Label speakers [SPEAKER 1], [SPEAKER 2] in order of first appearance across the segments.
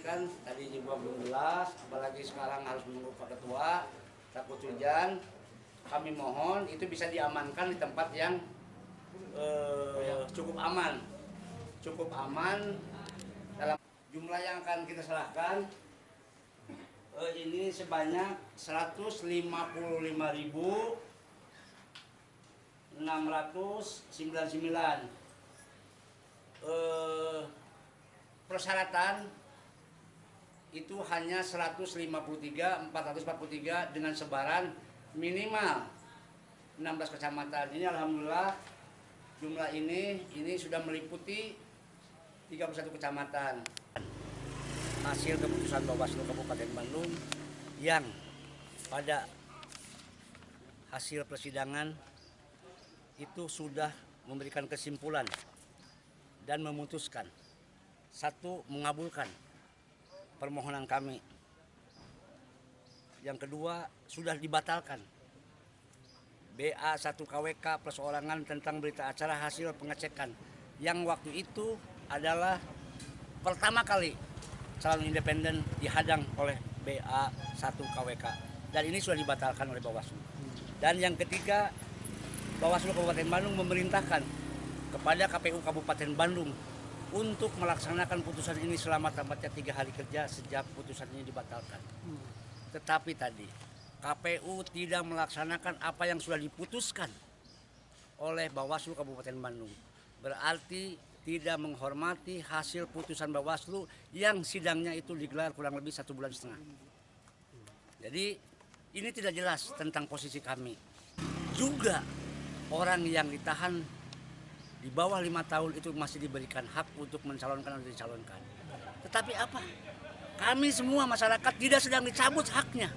[SPEAKER 1] kan tadi juga belum jelas, apalagi sekarang harus menunggu Pak Ketua, takut hujan. Kami mohon itu bisa diamankan di tempat yang cukup aman. Cukup aman dalam jumlah yang akan kita serahkan ini sebanyak 155.699. Persyaratan itu hanya 153.443 dengan sebaran minimal 16 kecamatan. Ini alhamdulillah jumlah ini sudah meliputi 31 kecamatan. Hasil keputusan Bawaslu Kabupaten Bandung yang pada hasil persidangan itu sudah memberikan kesimpulan dan memutuskan, satu, mengabulkan permohonan kami. Yang kedua, sudah dibatalkan BA 1 KWK perseorangan tentang berita acara hasil pengecekan yang waktu itu adalah pertama kali calon independen dihadang oleh BA 1 KWK, dan ini sudah dibatalkan oleh Bawaslu. Dan yang ketiga, Bawaslu Kabupaten Bandung memerintahkan kepada KPU Kabupaten Bandung untuk melaksanakan putusan ini selama tamatnya 3 hari kerja sejak putusan ini dibatalkan. Tetapi tadi KPU tidak melaksanakan apa yang sudah diputuskan oleh Bawaslu Kabupaten Bandung. Berarti tidak menghormati hasil putusan Bawaslu yang sidangnya itu digelar kurang lebih 1,5 bulan. Jadi ini tidak jelas tentang posisi kami. Juga orang yang ditahan di bawah 5 tahun itu masih diberikan hak untuk mencalonkan atau dicalonkan. Tetapi apa? Kami semua masyarakat tidak sedang dicabut haknya.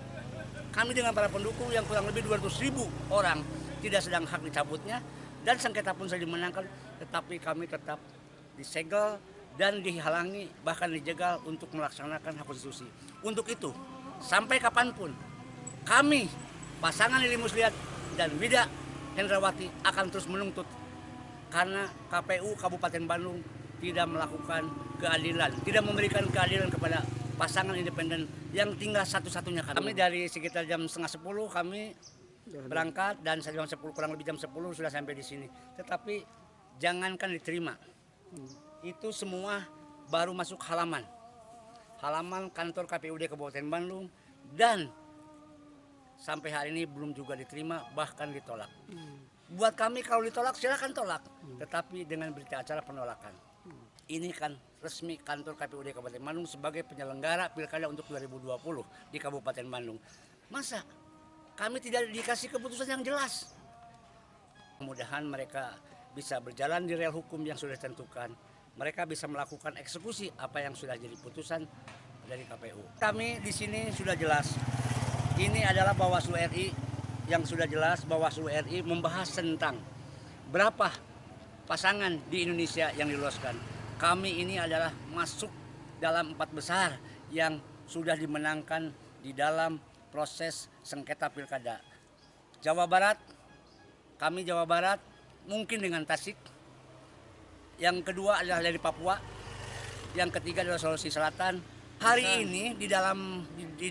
[SPEAKER 1] Kami dengan para pendukung yang kurang lebih 200.000 orang tidak sedang hak dicabutnya, dan sengketa pun sudah dimenangkan, tetapi kami tetap disegel dan dihalangi, bahkan dijegal untuk melaksanakan hak konstitusi. Untuk itu, sampai kapanpun kami, pasangan Lili Muslihat dan Wida Hendrawati akan terus menuntut, karena KPU Kabupaten Bandung tidak melakukan keadilan, tidak memberikan keadilan kepada pasangan independen yang tinggal satu-satunya. Kami dari sekitar jam 9:30 kami berangkat, dan jam 10 kurang lebih jam 10 sudah sampai di sini. Tetapi jangankan diterima, itu semua baru masuk halaman kantor KPUD Kabupaten Bandung, dan sampai hari ini belum juga diterima, bahkan ditolak. Buat kami kalau ditolak silakan tolak, tetapi dengan berita acara penolakan. Ini kan resmi kantor KPUD Kabupaten Bandung sebagai penyelenggara pilkada untuk 2020 di Kabupaten Bandung. Masa kami tidak dikasih keputusan yang jelas? Mudah-mudahan mereka bisa berjalan di rel hukum yang sudah ditentukan. Mereka bisa melakukan eksekusi apa yang sudah jadi putusan dari KPU. Kami di sini sudah jelas. Ini adalah Bawaslu RI yang sudah jelas. Bawaslu RI membahas tentang berapa pasangan di Indonesia yang diloloskan. Kami ini adalah masuk dalam 4 besar yang sudah dimenangkan di dalam proses sengketa pilkada. Jawa Barat, kami Jawa Barat mungkin dengan Tasik. Yang kedua adalah dari Papua. Yang ketiga adalah Sulawesi Selatan. Hari ini di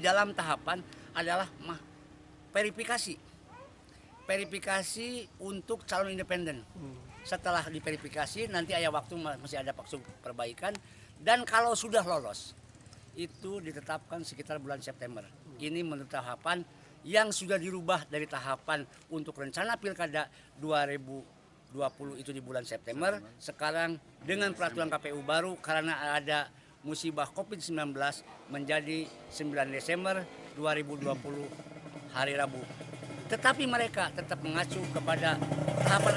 [SPEAKER 1] dalam tahapan adalah verifikasi untuk calon independen. Setelah diverifikasi nanti ada waktu, masih ada waktu perbaikan, dan kalau sudah lolos itu ditetapkan sekitar bulan September. Ini menurut tahapan yang sudah dirubah dari tahapan untuk rencana pilkada 2020 itu di bulan September. Sekarang dengan peraturan KPU baru karena ada musibah COVID-19 menjadi 9 Desember 2020 hari Rabu. Tetapi mereka tetap mengacu kepada tahapan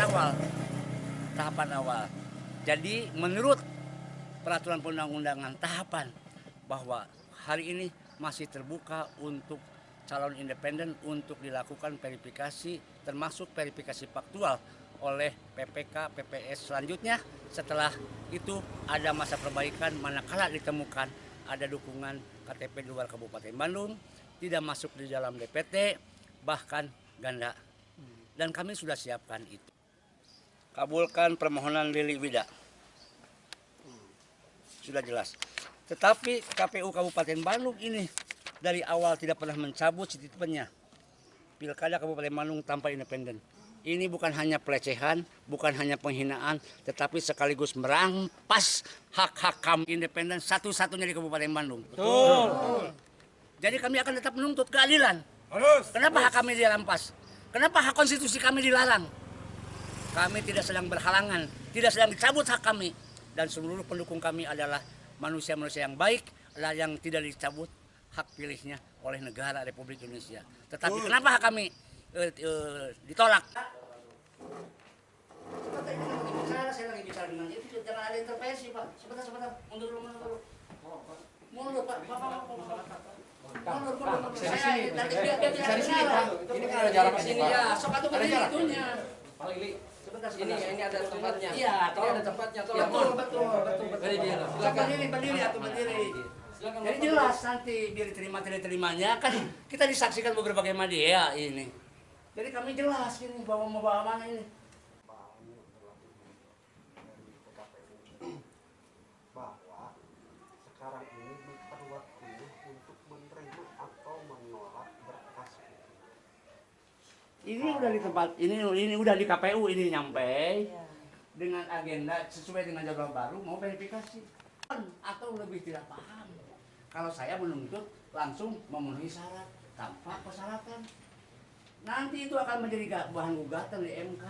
[SPEAKER 1] awal. Jadi menurut peraturan perundang-undangan tahapan bahwa hari ini masih terbuka untuk calon independen untuk dilakukan verifikasi, termasuk verifikasi faktual oleh PPK, PPS selanjutnya. Setelah itu ada masa perbaikan manakala ditemukan ada dukungan KTP di luar Kabupaten Bandung, tidak masuk di dalam DPT, bahkan ganda. Dan kami sudah siapkan itu. Kabulkan permohonan Lili Wida. Sudah jelas. Tetapi KPU Kabupaten Bandung ini dari awal tidak pernah mencabut statementnya. Pilkada Kabupaten Bandung tanpa independen. Ini bukan hanya pelecehan, bukan hanya penghinaan, tetapi sekaligus merampas hak-hak kami independen satu-satunya di Kabupaten Bandung. Betul. Jadi kami akan tetap menuntut keadilan. Kenapa hak kami dirampas? Kenapa hak konstitusi kami dilarang? Kami tidak sedang berhalangan, tidak sedang dicabut hak kami. Dan seluruh pendukung kami adalah manusia-manusia yang baik, yang tidak dicabut hak pilihnya oleh negara Republik Indonesia. Tetapi kenapa hak kami ditolak? Saya lagi bicara dengan itu, jangan ada intervensi, Pak. Sebentar, mundur dulu. Mundur, Pak. Mundur. Saya tadi biar di sini, Pak. Ini kan ada jarak sini ya. Sok atuh berdiri itunya. Pak Lili. Ini ada tempatnya. Iya, ada tempatnya. Betul. Berdiri atau berdiri. Jadi jelas nanti biar diterima tidak terimanya kan kita disaksikan beberapa media ini. Jadi kami jelas ini bahwa mau bawa mana ini.
[SPEAKER 2] Bahwa sekarang ini bukan waktunya untuk menerima atau menolak berkas.
[SPEAKER 1] Ini udah di tempat ini udah di KPU ini nyampe dengan agenda sesuai dengan jadwal baru mau verifikasi atau lebih tidak paham. Kalau saya menuntut langsung memenuhi syarat tanpa persyaratan. Nanti itu akan menjadi bahan gugatan di MK.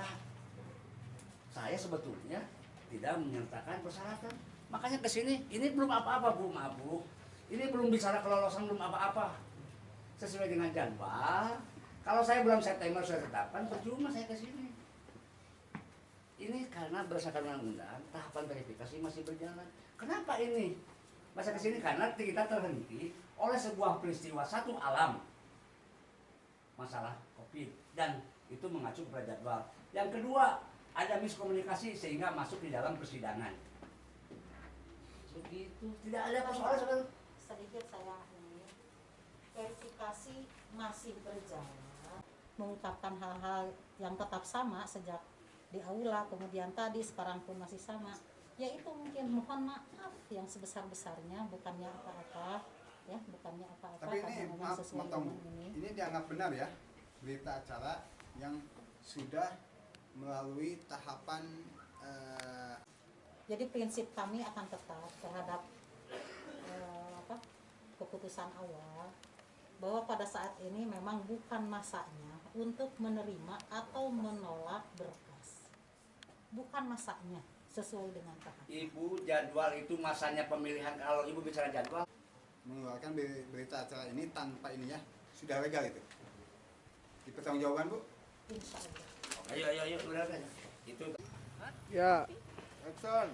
[SPEAKER 1] Saya sebetulnya tidak menyertakan persyaratan. Makanya ke sini, ini belum apa-apa Bu, maaf Bu. Ini belum bicara kelolosan, belum apa-apa. Sesuai dengan jadwal. Kalau saya bulan September sudah tetapkan, percuma saya ke sini. Ini karena berdasarkan undang-undang, tahapan verifikasi masih berjalan. Kenapa ini? Masa ke sini karena kita terhenti oleh sebuah peristiwa satu alam. Masalah COVID dan itu mengacu pada jadwal. Yang kedua, ada miskomunikasi sehingga masuk di dalam persidangan. Begitu, tidak ada persoalan.
[SPEAKER 3] Sedikit saya ini verifikasi masih berjalan, mengungkapkan hal-hal yang tetap sama sejak di aula, kemudian tadi sekarang pun masih sama. Yaitu mungkin mohon maaf yang sebesar-besarnya, bukannya apa-apa, ya, bukannya apa-apa.
[SPEAKER 2] Tapi ini maaf, ini dianggap benar ya berita acara yang sudah melalui tahapan.
[SPEAKER 3] Jadi prinsip kami akan tetap terhadap keputusan awal bahwa pada saat ini memang bukan masanya untuk menerima atau menolak berkas, bukan masanya sesuai dengan tahap.
[SPEAKER 1] Ibu, jadwal itu masanya pemilihan. Kalau Ibu bicara jadwal,
[SPEAKER 2] Mengeluarkan berita acara ini tanpa ini ya sudah legal itu. Dipertanggungjawabkan Bu.
[SPEAKER 3] Insya Allah.
[SPEAKER 1] Ayo, benar kan? Itu.
[SPEAKER 4] Ya.
[SPEAKER 2] Action.